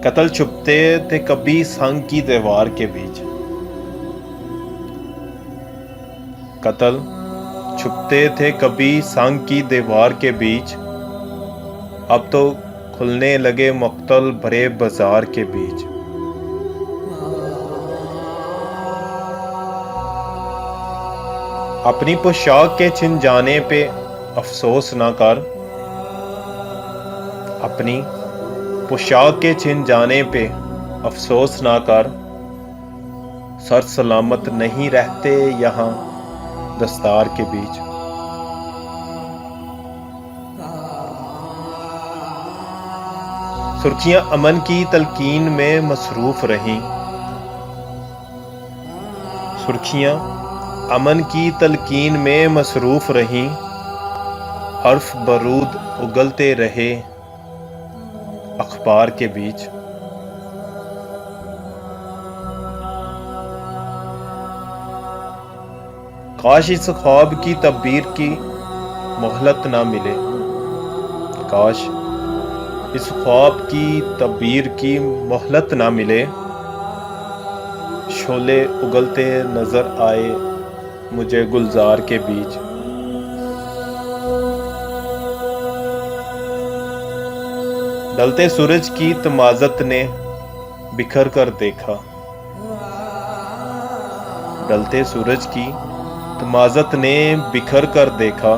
कत्ल छुपते थे कभी संग की दीवार के बीच। कत्ल छुपते थे कभी संग की दीवार के बीच, अब तो खुलने लगे मक्तल भरे बाजार के बीच। अपनी पोशाक के छिन जाने पे अफसोस ना कर, अपनी पोशाक के छिन जाने पे अफसोस ना कर, सर सलामत नहीं रहते यहाँ दस्तार के बीच। सुर्खियां अमन की तलकीन में मसरूफ रहीं, सुर्खियां अमन की तलकीन में मसरूफ रहीं, हर्फ बरूद उगलते रहे अखबार के बीच। काश इस ख्वाब की तब्दीर की मोहलत ना मिले, काश इस ख्वाब की तब्दीर की मोहलत ना मिले, शोले उगलते नजर आए मुझे गुलजार के बीच। ढलते सूरज की तमाज़त ने बिखर कर देखा, ढलते सूरज की तमाज़त ने बिखर कर देखा,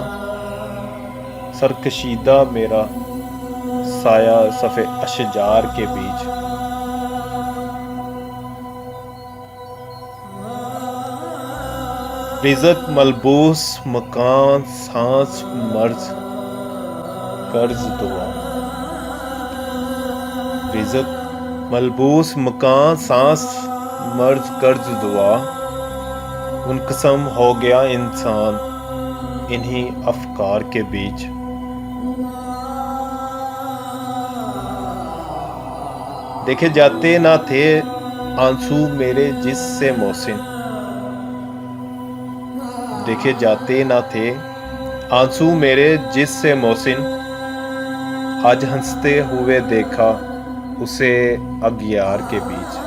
सरकशीदा मेरा साया सफ़े अशजार के बीच। रिज़्क़ मलबूस मकान सांस मर्ज कर्ज दुआ, रिज़्क़ मलबूस मकान सांस मर्ज कर्ज दुआ, मुनक़सम हो गया इंसान इन्हीं अफ़कार के बीच। देखे जाते ना थे आंसू मेरे जिससे मोहसिन, देखे जाते ना थे आंसू मेरे जिससे मोहसिन, आज हंसते हुए देखा उसे अगियार के बीच।